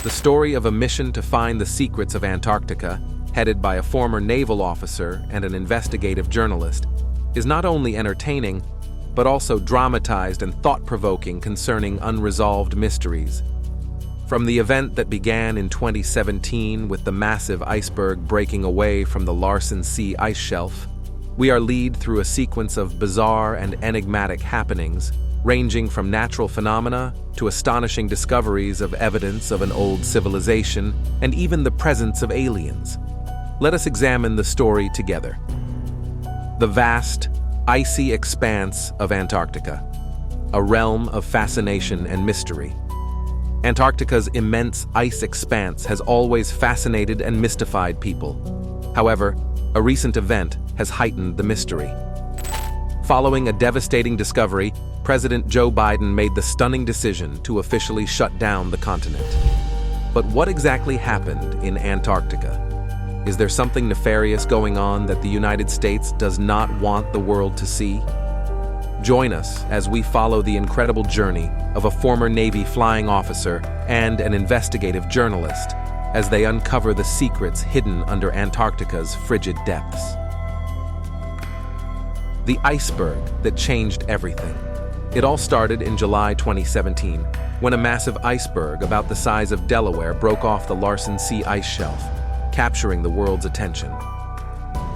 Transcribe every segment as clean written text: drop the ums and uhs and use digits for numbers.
The story of a mission to find the secrets of Antarctica, headed by a former naval officer and an investigative journalist, is not only entertaining, but also dramatized and thought-provoking concerning unresolved mysteries. From the event that began in 2017 with the massive iceberg breaking away from the Larsen C ice shelf, we are led through a sequence of bizarre and enigmatic happenings, ranging from natural phenomena to astonishing discoveries of evidence of an old civilization and even the presence of aliens. Let us examine the story together. The vast, icy expanse of Antarctica, a realm of fascination and mystery. Antarctica's immense ice expanse has always fascinated and mystified people. However, a recent event has heightened the mystery. Following a devastating discovery, President Joe Biden made the stunning decision to officially shut down the continent. But what exactly happened in Antarctica? Is there something nefarious going on that the United States does not want the world to see? Join us as we follow the incredible journey of a former Navy flying officer and an investigative journalist as they uncover the secrets hidden under Antarctica's frigid depths. The iceberg that changed everything. It all started in July 2017, when a massive iceberg about the size of Delaware broke off the Larsen C ice shelf, capturing the world's attention.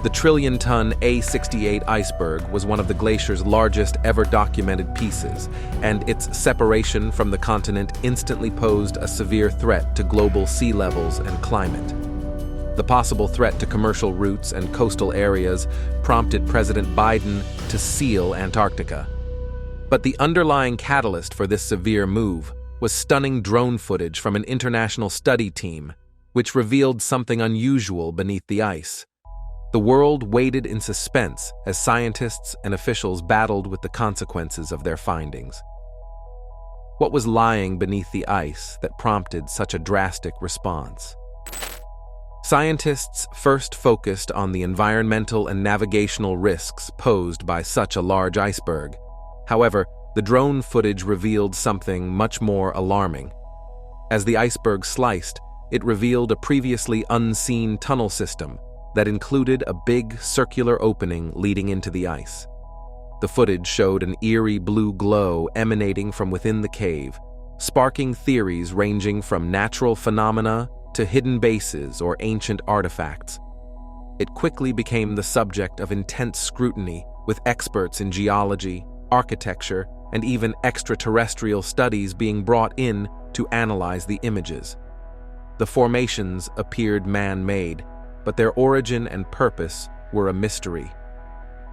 The trillion-ton A68 iceberg was one of the glacier's largest ever documented pieces, and its separation from the continent instantly posed a severe threat to global sea levels and climate. The possible threat to commercial routes and coastal areas prompted President Biden to seal Antarctica. But the underlying catalyst for this severe move was stunning drone footage from an international study team, which revealed something unusual beneath the ice. The world waited in suspense as scientists and officials battled with the consequences of their findings. What was lying beneath the ice that prompted such a drastic response? Scientists first focused on the environmental and navigational risks posed by such a large iceberg. However, the drone footage revealed something much more alarming. As the iceberg sliced, it revealed a previously unseen tunnel system that included a big circular opening leading into the ice. The footage showed an eerie blue glow emanating from within the cave, sparking theories ranging from natural phenomena to hidden bases or ancient artifacts. It quickly became the subject of intense scrutiny, with experts in geology, architecture, and even extraterrestrial studies being brought in to analyze the images. The formations appeared man-made, but their origin and purpose were a mystery.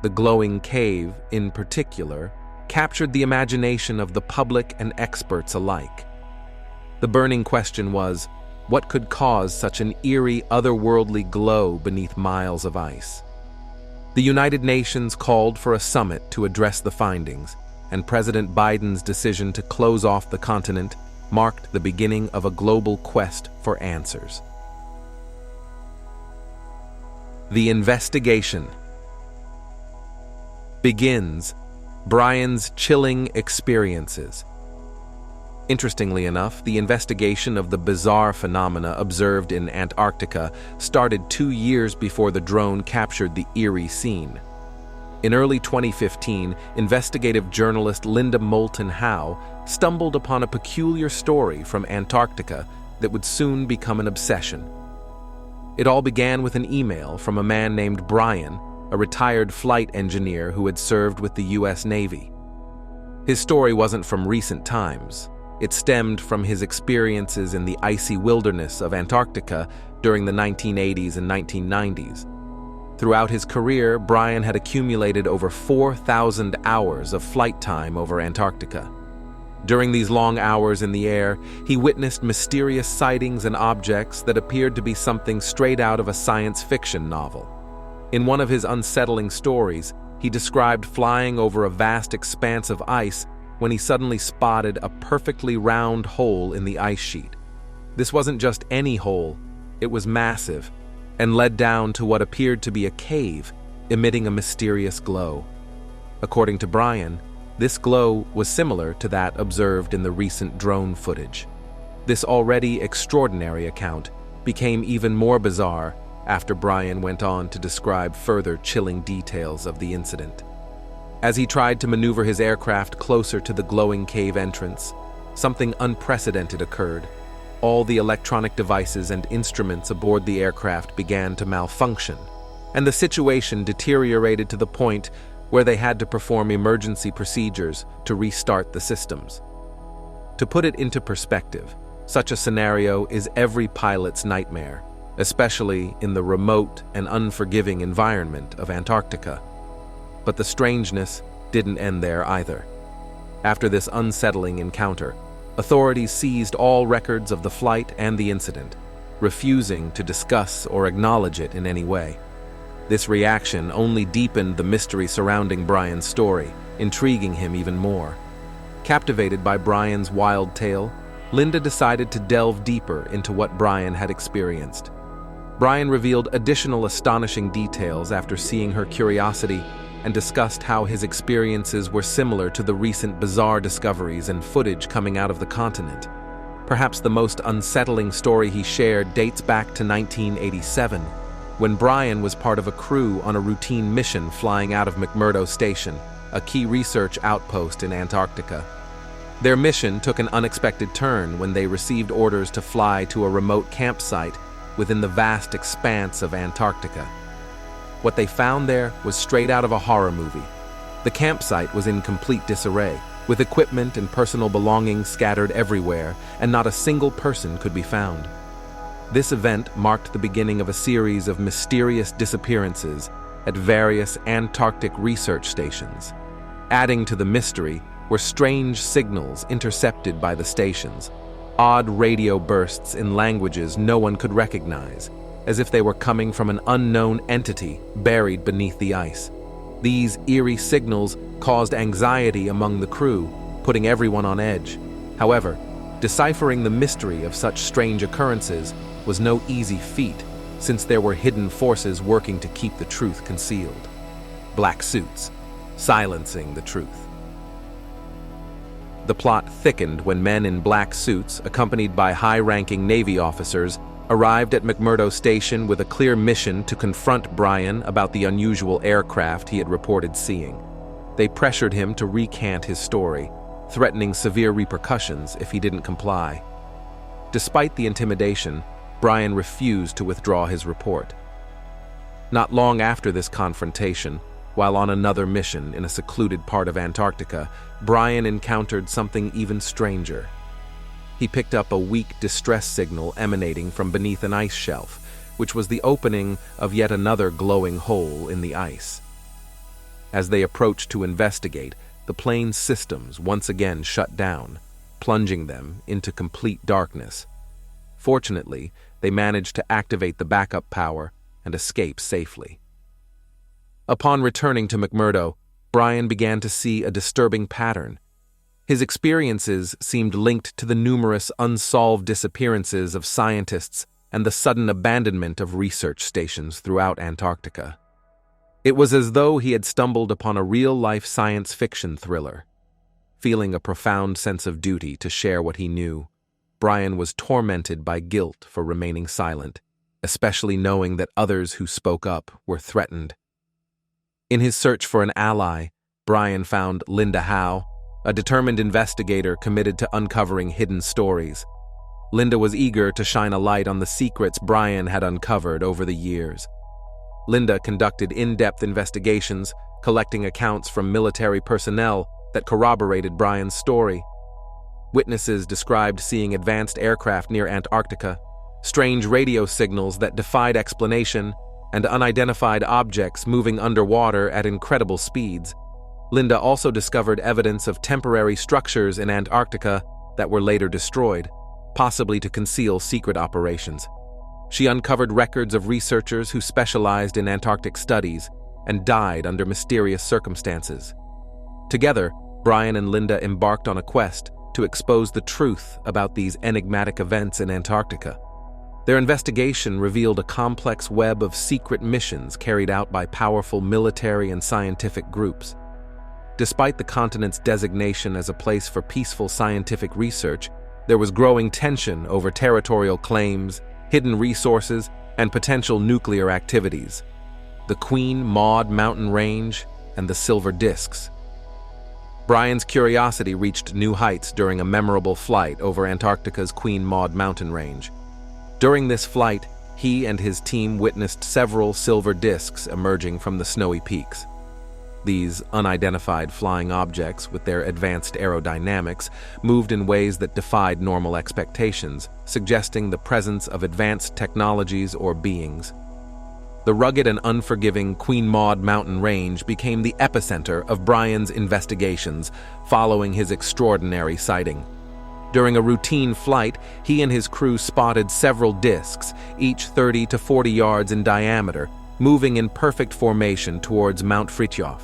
The glowing cave, in particular, captured the imagination of the public and experts alike. The burning question was, what could cause such an eerie, otherworldly glow beneath miles of ice? The United Nations called for a summit to address the findings, and President Biden's decision to close off the continent marked the beginning of a global quest for answers. The investigation begins. Brian's chilling experiences. Interestingly enough, the investigation of the bizarre phenomena observed in Antarctica started 2 years before the drone captured the eerie scene. In early 2015, investigative journalist Linda Moulton Howe stumbled upon a peculiar story from Antarctica that would soon become an obsession. It all began with an email from a man named Brian, a retired flight engineer who had served with the U.S. Navy. His story wasn't from recent times. It stemmed from his experiences in the icy wilderness of Antarctica during the 1980s and 1990s. Throughout his career, Brian had accumulated over 4,000 hours of flight time over Antarctica. During these long hours in the air, he witnessed mysterious sightings and objects that appeared to be something straight out of a science fiction novel. In one of his unsettling stories, he described flying over a vast expanse of ice when he suddenly spotted a perfectly round hole in the ice sheet. This wasn't just any hole, it was massive, and led down to what appeared to be a cave, emitting a mysterious glow. According to Brian, this glow was similar to that observed in the recent drone footage. This already extraordinary account became even more bizarre after Brian went on to describe further chilling details of the incident. As he tried to maneuver his aircraft closer to the glowing cave entrance, something unprecedented occurred. All the electronic devices and instruments aboard the aircraft began to malfunction, and the situation deteriorated to the point where they had to perform emergency procedures to restart the systems. To put it into perspective, such a scenario is every pilot's nightmare, especially in the remote and unforgiving environment of Antarctica. But the strangeness didn't end there either. After this unsettling encounter, authorities seized all records of the flight and the incident, refusing to discuss or acknowledge it in any way. This reaction only deepened the mystery surrounding Brian's story, intriguing him even more. Captivated by Brian's wild tale, Linda decided to delve deeper into what Brian had experienced. Brian revealed additional astonishing details after seeing her curiosity and discussed how his experiences were similar to the recent bizarre discoveries and footage coming out of the continent. Perhaps the most unsettling story he shared dates back to 1987, when Brian was part of a crew on a routine mission flying out of McMurdo Station, a key research outpost in Antarctica. Their mission took an unexpected turn when they received orders to fly to a remote campsite within the vast expanse of Antarctica. What they found there was straight out of a horror movie. The campsite was in complete disarray, with equipment and personal belongings scattered everywhere, and not a single person could be found. This event marked the beginning of a series of mysterious disappearances at various Antarctic research stations. Adding to the mystery were strange signals intercepted by the stations, odd radio bursts in languages no one could recognize, as if they were coming from an unknown entity buried beneath the ice. These eerie signals caused anxiety among the crew, putting everyone on edge. However, deciphering the mystery of such strange occurrences was no easy feat, since there were hidden forces working to keep the truth concealed. Black suits, silencing the truth. The plot thickened when men in black suits, accompanied by high-ranking Navy officers, arrived at McMurdo Station with a clear mission to confront Brian about the unusual aircraft he had reported seeing. They pressured him to recant his story, threatening severe repercussions if he didn't comply. Despite the intimidation, Brian refused to withdraw his report. Not long after this confrontation, while on another mission in a secluded part of Antarctica, Brian encountered something even stranger. He picked up a weak distress signal emanating from beneath an ice shelf, which was the opening of yet another glowing hole in the ice. As they approached to investigate, the plane's systems once again shut down, plunging them into complete darkness. Fortunately, they managed to activate the backup power and escape safely. Upon returning to McMurdo, Brian began to see a disturbing pattern. His experiences seemed linked to the numerous unsolved disappearances of scientists and the sudden abandonment of research stations throughout Antarctica. It was as though he had stumbled upon a real-life science fiction thriller. Feeling a profound sense of duty to share what he knew, Brian was tormented by guilt for remaining silent, especially knowing that others who spoke up were threatened. In his search for an ally, Brian found Linda Howe, a determined investigator committed to uncovering hidden stories. Linda was eager to shine a light on the secrets Brian had uncovered over the years. Linda conducted in-depth investigations, collecting accounts from military personnel that corroborated Brian's story. Witnesses described seeing advanced aircraft near Antarctica, strange radio signals that defied explanation, and unidentified objects moving underwater at incredible speeds. Linda also discovered evidence of temporary structures in Antarctica that were later destroyed, possibly to conceal secret operations. She uncovered records of researchers who specialized in Antarctic studies and died under mysterious circumstances. Together, Brian and Linda embarked on a quest to expose the truth about these enigmatic events in Antarctica. Their investigation revealed a complex web of secret missions carried out by powerful military and scientific groups. Despite the continent's designation as a place for peaceful scientific research, There was growing tension over territorial claims, hidden resources, and potential nuclear activities. The Queen Maud mountain range and the silver disks. Brian's curiosity reached new heights during a memorable flight over Antarctica's Queen Maud mountain range. During this flight, he and his team witnessed several silver disks emerging from the snowy peaks. These unidentified flying objects, with their advanced aerodynamics, moved in ways that defied normal expectations, suggesting the presence of advanced technologies or beings. The rugged and unforgiving Queen Maud mountain range became the epicenter of Brian's investigations following his extraordinary sighting. During a routine flight, he and his crew spotted several disks, each 30 to 40 yards in diameter, moving in perfect formation towards Mount Fridtjof.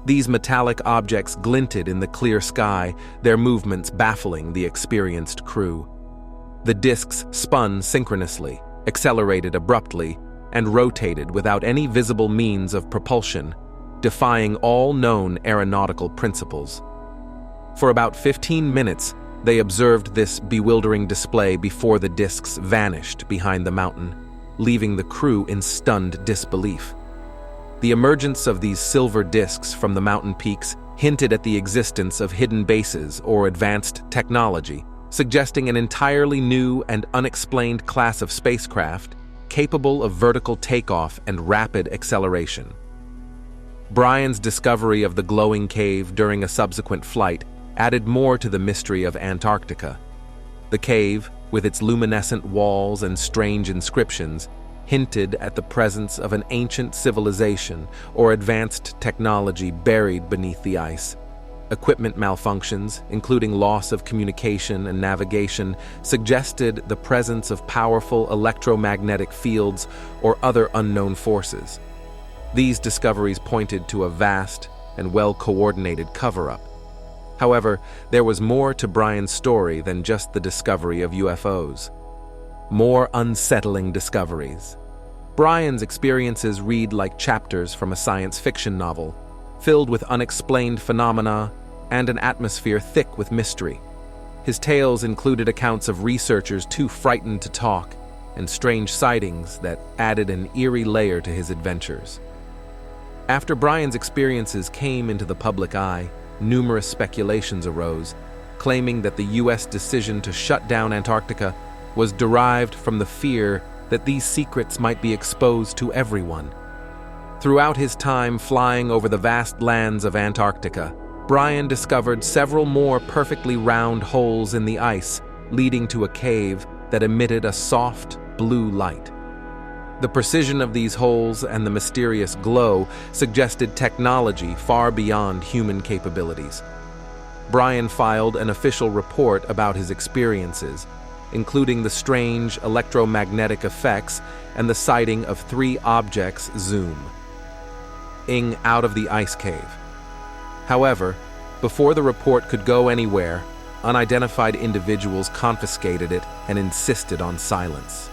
These metallic objects glinted in the clear sky, their movements baffling the experienced crew. The disks spun synchronously, accelerated abruptly, and rotated without any visible means of propulsion, defying all known aeronautical principles. For about 15 minutes, they observed this bewildering display before the disks vanished behind the mountain, leaving the crew in stunned disbelief. The emergence of these silver disks from the mountain peaks hinted at the existence of hidden bases or advanced technology, suggesting an entirely new and unexplained class of spacecraft capable of vertical takeoff and rapid acceleration. Brian's discovery of the glowing cave during a subsequent flight added more to the mystery of Antarctica. The cave, with its luminescent walls and strange inscriptions, hinted at the presence of an ancient civilization or advanced technology buried beneath the ice. Equipment malfunctions, including loss of communication and navigation, suggested the presence of powerful electromagnetic fields or other unknown forces. These discoveries pointed to a vast and well-coordinated cover-up. However, there was more to Brian's story than just the discovery of UFOs. More unsettling discoveries. Brian's experiences read like chapters from a science fiction novel, filled with unexplained phenomena and an atmosphere thick with mystery. His tales included accounts of researchers too frightened to talk and strange sightings that added an eerie layer to his adventures. After Brian's experiences came into the public eye, numerous speculations arose, claiming that the U.S. decision to shut down Antarctica was derived from the fear that these secrets might be exposed to everyone. Throughout his time flying over the vast lands of Antarctica, Brian discovered several more perfectly round holes in the ice, leading to a cave that emitted a soft, blue light. The precision of these holes and the mysterious glow suggested technology far beyond human capabilities. Brian filed an official report about his experiences, including the strange electromagnetic effects and the sighting of 3 objects zooming out of the ice cave. However, before the report could go anywhere, unidentified individuals confiscated it and insisted on silence.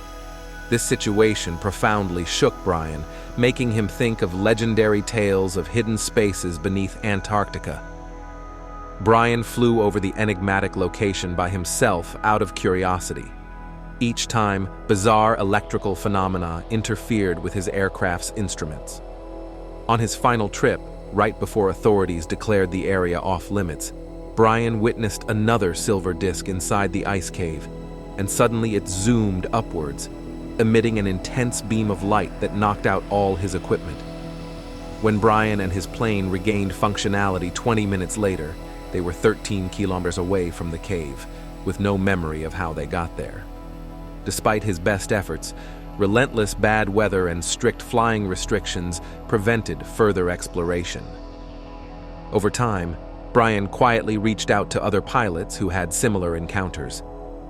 This situation profoundly shook Brian, making him think of legendary tales of hidden spaces beneath Antarctica. Brian flew over the enigmatic location by himself out of curiosity. Each time, bizarre electrical phenomena interfered with his aircraft's instruments. On his final trip, right before authorities declared the area off-limits, Brian witnessed another silver disk inside the ice cave, and suddenly it zoomed upwards, emitting an intense beam of light that knocked out all his equipment. When Brian and his plane regained functionality 20 minutes later, they were 13 kilometers away from the cave, with no memory of how they got there. Despite his best efforts, relentless bad weather and strict flying restrictions prevented further exploration. Over time, Brian quietly reached out to other pilots who had similar encounters.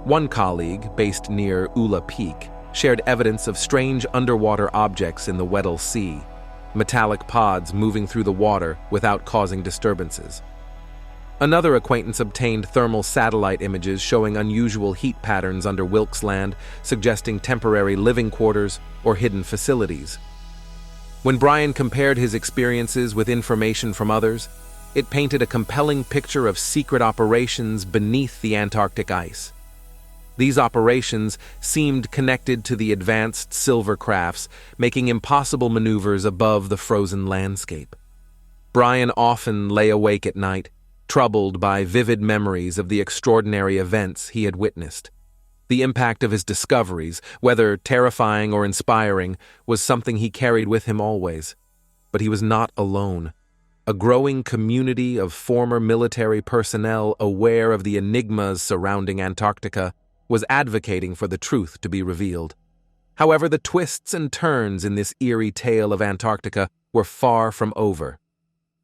One colleague, based near Ula Peak, shared evidence of strange underwater objects in the Weddell Sea, metallic pods moving through the water without causing disturbances. Another acquaintance obtained thermal satellite images showing unusual heat patterns under Wilkes Land, suggesting temporary living quarters or hidden facilities. When Brian compared his experiences with information from others, It painted a compelling picture of secret operations beneath the Antarctic ice. These operations seemed connected to the advanced silver crafts, making impossible maneuvers above the frozen landscape. Brian often lay awake at night, troubled by vivid memories of the extraordinary events he had witnessed. The impact of his discoveries, whether terrifying or inspiring, was something he carried with him always. But he was not alone. A growing community of former military personnel aware of the enigmas surrounding Antarctica was advocating for the truth to be revealed. However, the twists and turns in this eerie tale of Antarctica were far from over.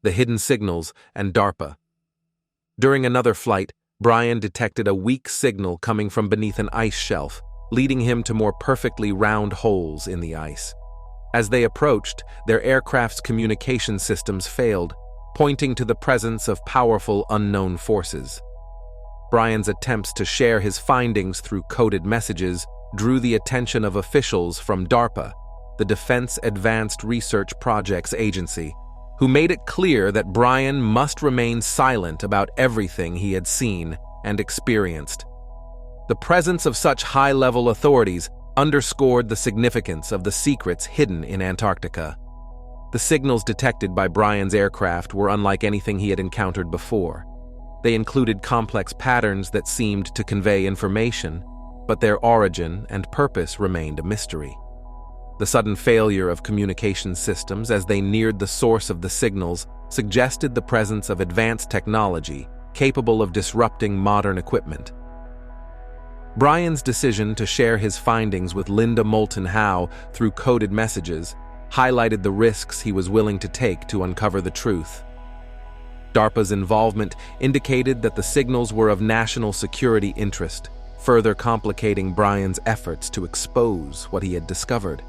The hidden signals and DARPA. During another flight, Brian detected a weak signal coming from beneath an ice shelf, leading him to more perfectly round holes in the ice. As they approached, their aircraft's communication systems failed, pointing to the presence of powerful unknown forces. Brian's attempts to share his findings through coded messages drew the attention of officials from DARPA, the Defense Advanced Research Projects Agency, who made it clear that Brian must remain silent about everything he had seen and experienced. The presence of such high-level authorities underscored the significance of the secrets hidden in Antarctica. The signals detected by Brian's aircraft were unlike anything he had encountered before. They included complex patterns that seemed to convey information, but their origin and purpose remained a mystery. The sudden failure of communication systems as they neared the source of the signals suggested the presence of advanced technology capable of disrupting modern equipment. Brian's decision to share his findings with Linda Moulton Howe through coded messages highlighted the risks he was willing to take to uncover the truth. DARPA's involvement indicated that the signals were of national security interest, further complicating Brian's efforts to expose what he had discovered.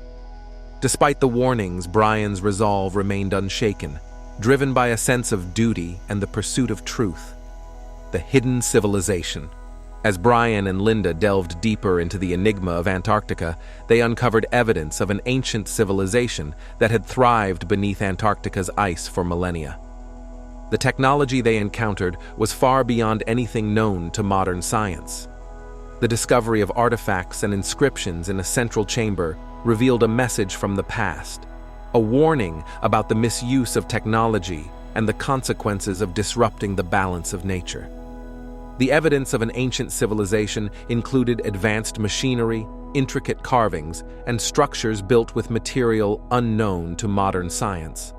Despite the warnings, Brian's resolve remained unshaken, driven by a sense of duty and the pursuit of truth. The hidden civilization. As Brian and Linda delved deeper into the enigma of Antarctica, they uncovered evidence of an ancient civilization that had thrived beneath Antarctica's ice for millennia. The technology they encountered was far beyond anything known to modern science. The discovery of artifacts and inscriptions in a central chamber revealed a message from the past, a warning about the misuse of technology and the consequences of disrupting the balance of nature. The evidence of an ancient civilization included advanced machinery, intricate carvings, and structures built with material unknown to modern science.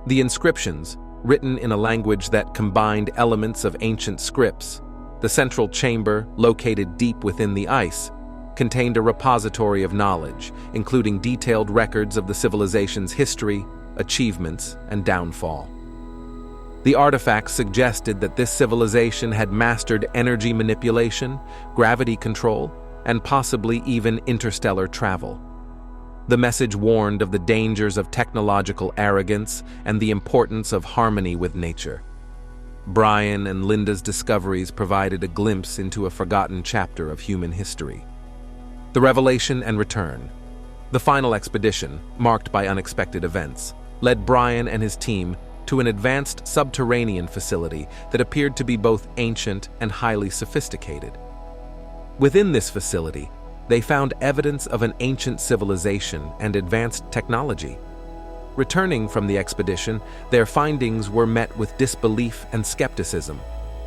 The inscriptions, written in a language that combined elements of ancient scripts, the central chamber, located deep within the ice, contained a repository of knowledge, including detailed records of the civilization's history, achievements, and downfall. The artifacts suggested that this civilization had mastered energy manipulation, gravity control, and possibly even interstellar travel. The message warned of the dangers of technological arrogance and the importance of harmony with nature. Brian and Linda's discoveries provided a glimpse into a forgotten chapter of human history. The revelation and return. The final expedition, marked by unexpected events, led Brian and his team to an advanced subterranean facility that appeared to be both ancient and highly sophisticated. Within this facility, they found evidence of an ancient civilization and advanced technology. Returning from the expedition, their findings were met with disbelief and skepticism.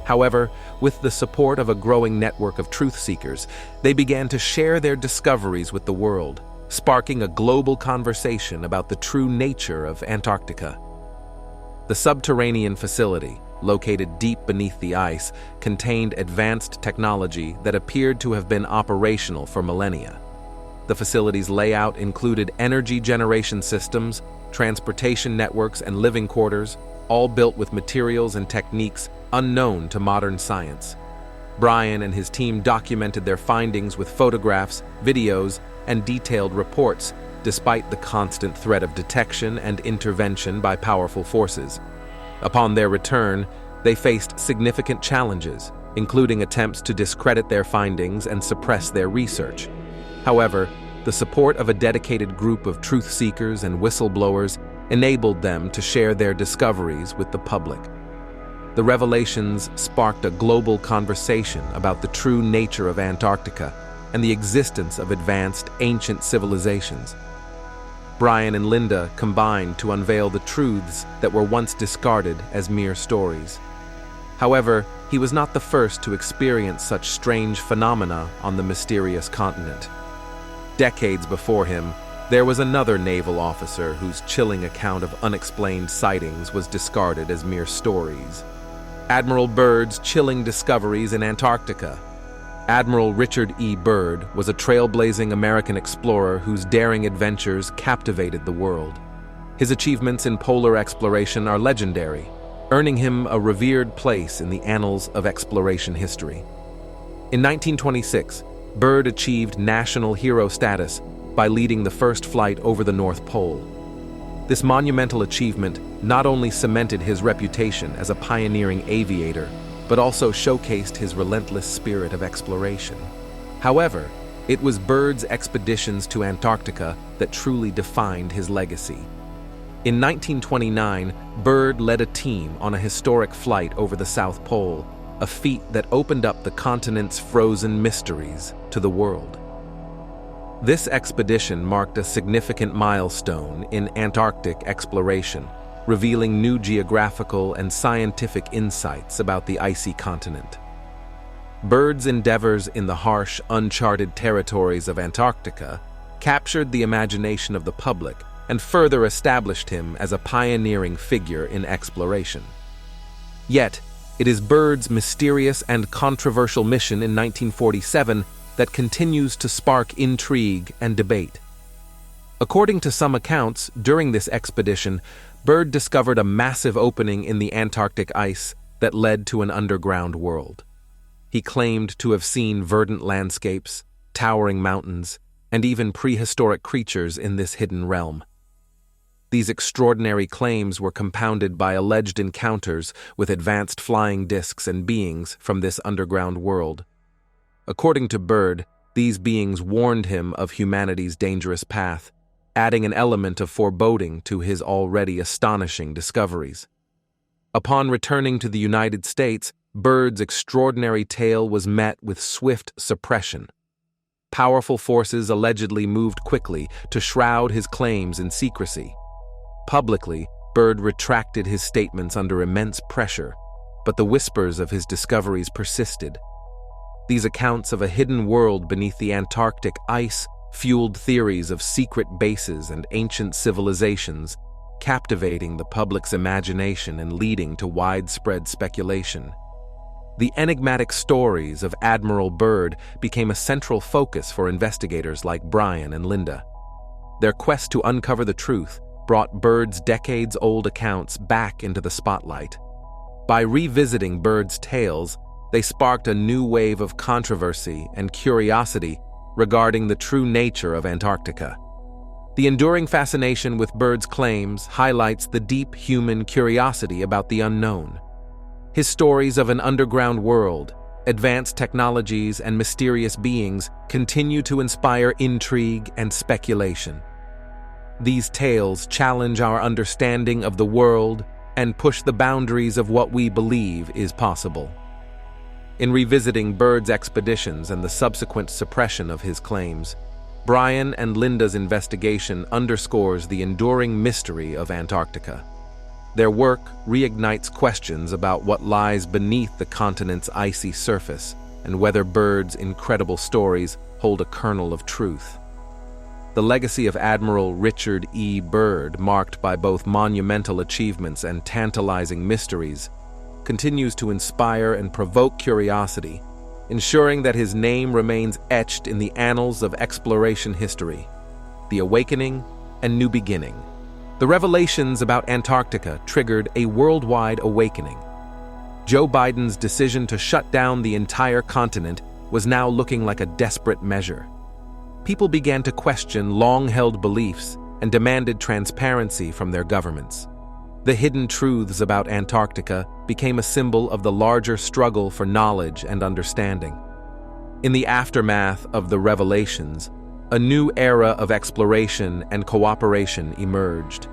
However, with the support of a growing network of truth seekers, they began to share their discoveries with the world, sparking a global conversation about the true nature of Antarctica. The subterranean facility, located deep beneath the ice, contained advanced technology that appeared to have been operational for millennia. The facility's layout included energy generation systems, transportation networks, and living quarters, all built with materials and techniques unknown to modern science. Brian and his team documented their findings with photographs, videos, and detailed reports, despite the constant threat of detection and intervention by powerful forces. Upon their return, they faced significant challenges, including attempts to discredit their findings and suppress their research. However, the support of a dedicated group of truth seekers and whistleblowers enabled them to share their discoveries with the public. The revelations sparked a global conversation about the true nature of Antarctica and the existence of advanced, ancient civilizations. Brian and Linda combined to unveil the truths that were once discarded as mere stories. However, he was not the first to experience such strange phenomena on the mysterious continent. Decades before him, there was another naval officer whose chilling account of unexplained sightings was discarded as mere stories. Admiral Byrd's chilling discoveries in Antarctica. Admiral Richard E. Byrd was a trailblazing American explorer whose daring adventures captivated the world. His achievements in polar exploration are legendary, earning him a revered place in the annals of exploration history. In 1926, Byrd achieved national hero status by leading the first flight over the North Pole. This monumental achievement not only cemented his reputation as a pioneering aviator, but also showcased his relentless spirit of exploration. However, it was Byrd's expeditions to Antarctica that truly defined his legacy. In 1929, Byrd led a team on a historic flight over the South Pole, a feat that opened up the continent's frozen mysteries to the world. This expedition marked a significant milestone in Antarctic exploration, revealing new geographical and scientific insights about the icy continent. Byrd's endeavors in the harsh, uncharted territories of Antarctica captured the imagination of the public and further established him as a pioneering figure in exploration. Yet, it is Byrd's mysterious and controversial mission in 1947 that continues to spark intrigue and debate. According to some accounts, during this expedition, Byrd discovered a massive opening in the Antarctic ice that led to an underground world. He claimed to have seen verdant landscapes, towering mountains, and even prehistoric creatures in this hidden realm. These extraordinary claims were compounded by alleged encounters with advanced flying discs and beings from this underground world. According to Byrd, these beings warned him of humanity's dangerous path, adding an element of foreboding to his already astonishing discoveries. Upon returning to the United States, Byrd's extraordinary tale was met with swift suppression. Powerful forces allegedly moved quickly to shroud his claims in secrecy. Publicly, Byrd retracted his statements under immense pressure, but the whispers of his discoveries persisted. These accounts of a hidden world beneath the Antarctic ice fueled theories of secret bases and ancient civilizations, captivating the public's imagination and leading to widespread speculation. The enigmatic stories of Admiral Byrd became a central focus for investigators like Brian and Linda. Their quest to uncover the truth brought Byrd's decades-old accounts back into the spotlight. By revisiting Byrd's tales, they sparked a new wave of controversy and curiosity regarding the true nature of Antarctica. The enduring fascination with Byrd's claims highlights the deep human curiosity about the unknown. His stories of an underground world, advanced technologies, and mysterious beings continue to inspire intrigue and speculation. These tales challenge our understanding of the world and push the boundaries of what we believe is possible. In revisiting Byrd's expeditions and the subsequent suppression of his claims, Brian and Linda's investigation underscores the enduring mystery of Antarctica. Their work reignites questions about what lies beneath the continent's icy surface and whether Byrd's incredible stories hold a kernel of truth. The legacy of Admiral Richard E. Byrd, marked by both monumental achievements and tantalizing mysteries, continues to inspire and provoke curiosity, ensuring that his name remains etched in the annals of exploration history. The Awakening and New Beginning. The revelations about Antarctica triggered a worldwide awakening. Joe Biden's decision to shut down the entire continent was now looking like a desperate measure. People began to question long-held beliefs and demanded transparency from their governments. The hidden truths about Antarctica became a symbol of the larger struggle for knowledge and understanding. In the aftermath of the revelations, a new era of exploration and cooperation emerged.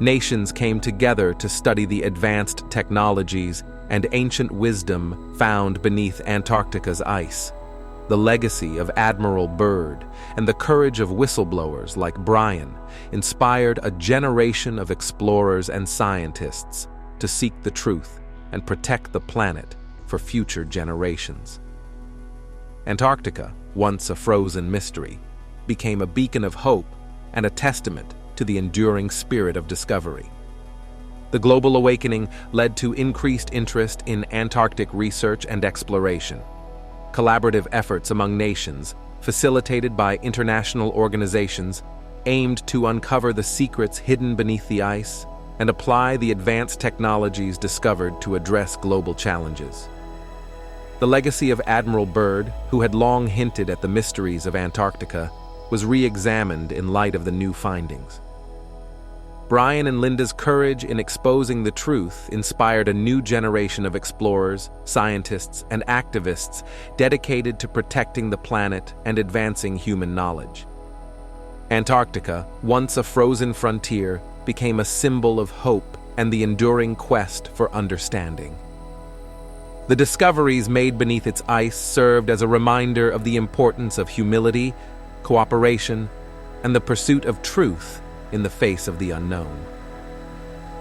nations came together to study the advanced technologies and ancient wisdom found beneath Antarctica's ice. The legacy of Admiral Byrd and the courage of whistleblowers like Brian inspired a generation of explorers and scientists to seek the truth and protect the planet for future generations. Antarctica, once a frozen mystery, became a beacon of hope and a testament to the enduring spirit of discovery. The global awakening led to increased interest in Antarctic research and exploration. Collaborative efforts among nations, facilitated by international organizations, aimed to uncover the secrets hidden beneath the ice and apply the advanced technologies discovered to address global challenges. The legacy of Admiral Byrd, who had long hinted at the mysteries of Antarctica, was re-examined in light of the new findings. Brian and Linda's courage in exposing the truth inspired a new generation of explorers, scientists, and activists dedicated to protecting the planet and advancing human knowledge. Antarctica, once a frozen frontier, became a symbol of hope and the enduring quest for understanding. The discoveries made beneath its ice served as a reminder of the importance of humility, cooperation, and the pursuit of truth in the face of the unknown.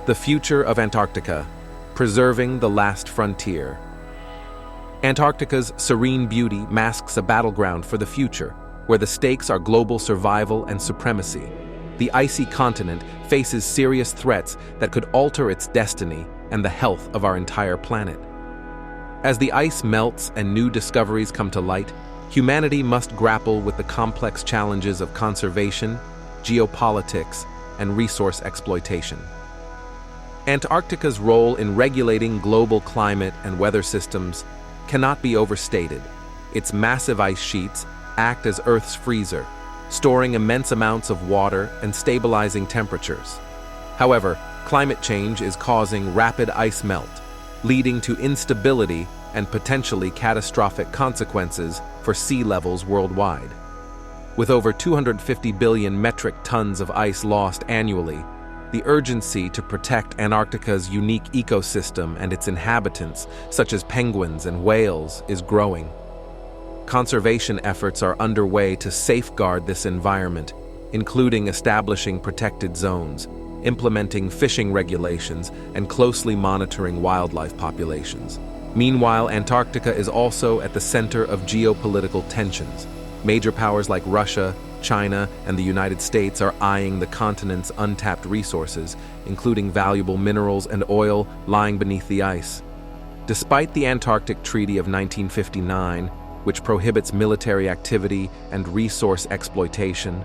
The future of Antarctica, preserving the last frontier. Antarctica's serene beauty masks a battleground for the future, where the stakes are global survival and supremacy. The icy continent faces serious threats that could alter its destiny and the health of our entire planet. As the ice melts and new discoveries come to light, humanity must grapple with the complex challenges of conservation, geopolitics, and resource exploitation. Antarctica's role in regulating global climate and weather systems cannot be overstated. Its massive ice sheets act as Earth's freezer, storing immense amounts of water and stabilizing temperatures. However, climate change is causing rapid ice melt, leading to instability and potentially catastrophic consequences for sea levels worldwide. With over 250 billion metric tons of ice lost annually, the urgency to protect Antarctica's unique ecosystem and its inhabitants, such as penguins and whales, is growing. Conservation efforts are underway to safeguard this environment, including establishing protected zones, implementing fishing regulations, and closely monitoring wildlife populations. Meanwhile, Antarctica is also at the center of geopolitical tensions. Major powers like Russia, China, and the United States are eyeing the continent's untapped resources, including valuable minerals and oil lying beneath the ice. Despite the Antarctic Treaty of 1959, which prohibits military activity and resource exploitation,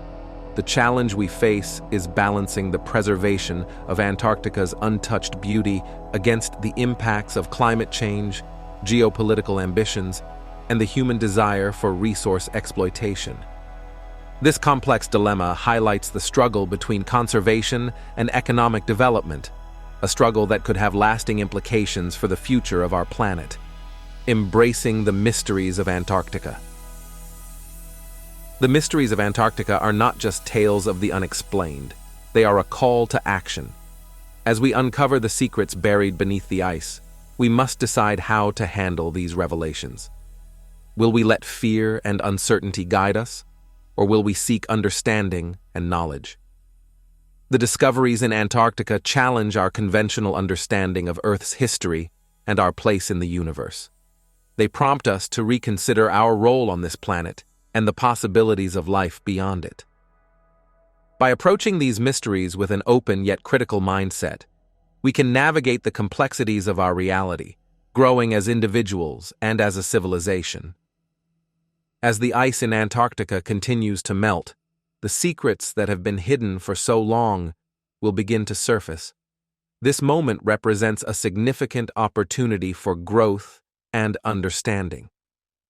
the challenge we face is balancing the preservation of Antarctica's untouched beauty against the impacts of climate change, geopolitical ambitions, and the human desire for resource exploitation. This complex dilemma highlights the struggle between conservation and economic development, a struggle that could have lasting implications for the future of our planet. Embracing the mysteries of Antarctica. The mysteries of Antarctica are not just tales of the unexplained. They are a call to action. As we uncover the secrets buried beneath the ice, we must decide how to handle these revelations. Will we let fear and uncertainty guide us, or will we seek understanding and knowledge? The discoveries in Antarctica challenge our conventional understanding of Earth's history and our place in the universe. They prompt us to reconsider our role on this planet and the possibilities of life beyond it. By approaching these mysteries with an open yet critical mindset, we can navigate the complexities of our reality, growing as individuals and as a civilization. As the ice in Antarctica continues to melt, the secrets that have been hidden for so long will begin to surface. This moment represents a significant opportunity for growth and understanding.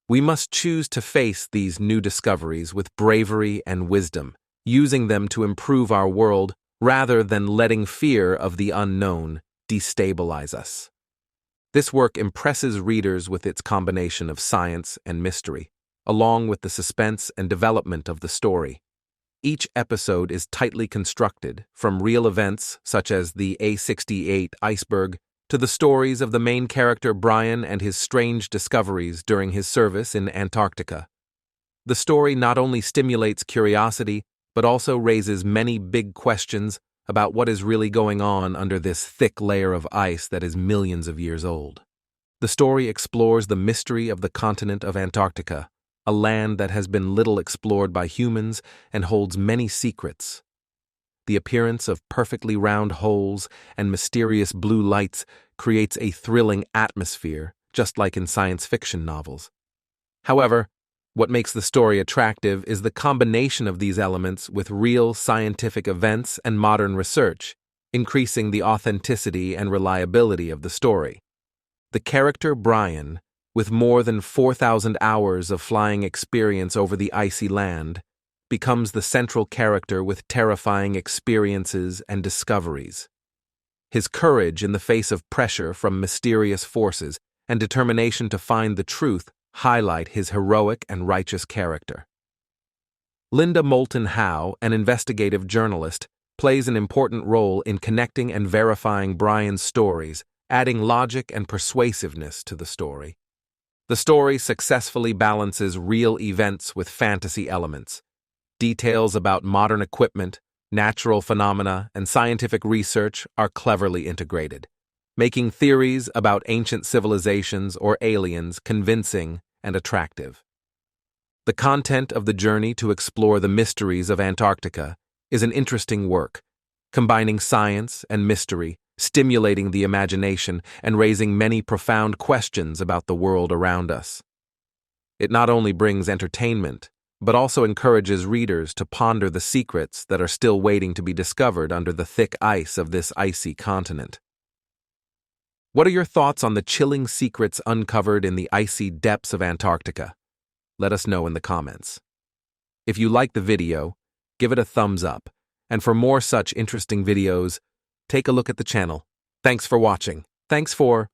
We must choose to face these new discoveries with bravery and wisdom, using them to improve our world rather than letting fear of the unknown destabilize us. This work impresses readers with its combination of science and mystery, along with the suspense and development of the story. Each episode is tightly constructed, from real events such as the A68 iceberg to the stories of the main character Brian and his strange discoveries during his service in Antarctica. The story not only stimulates curiosity, but also raises many big questions about what is really going on under this thick layer of ice that is millions of years old. The story explores the mystery of the continent of Antarctica, a land that has been little explored by humans and holds many secrets. The appearance of perfectly round holes and mysterious blue lights creates a thrilling atmosphere, just like in science fiction novels. However, what makes the story attractive is the combination of these elements with real scientific events and modern research, increasing the authenticity and reliability of the story. The character Brian, with more than 4,000 hours of flying experience over the icy land, becomes the central character with terrifying experiences and discoveries. His courage in the face of pressure from mysterious forces and determination to find the truth highlight his heroic and righteous character. Linda Moulton Howe, an investigative journalist, plays an important role in connecting and verifying Brian's stories, adding logic and persuasiveness to the story. The story successfully balances real events with fantasy elements. Details about modern equipment, natural phenomena, and scientific research are cleverly integrated, making theories about ancient civilizations or aliens convincing and attractive. The content of the journey to explore the mysteries of Antarctica is an interesting work, combining science and mystery, stimulating the imagination and raising many profound questions about the world around us. It not only brings entertainment, but also encourages readers to ponder the secrets that are still waiting to be discovered under the thick ice of this icy continent. What are your thoughts on the chilling secrets uncovered in the icy depths of Antarctica? Let us know in the comments. If you like the video, give it a thumbs up, and for more such interesting videos, take a look at the channel. Thanks for watching. Thanks for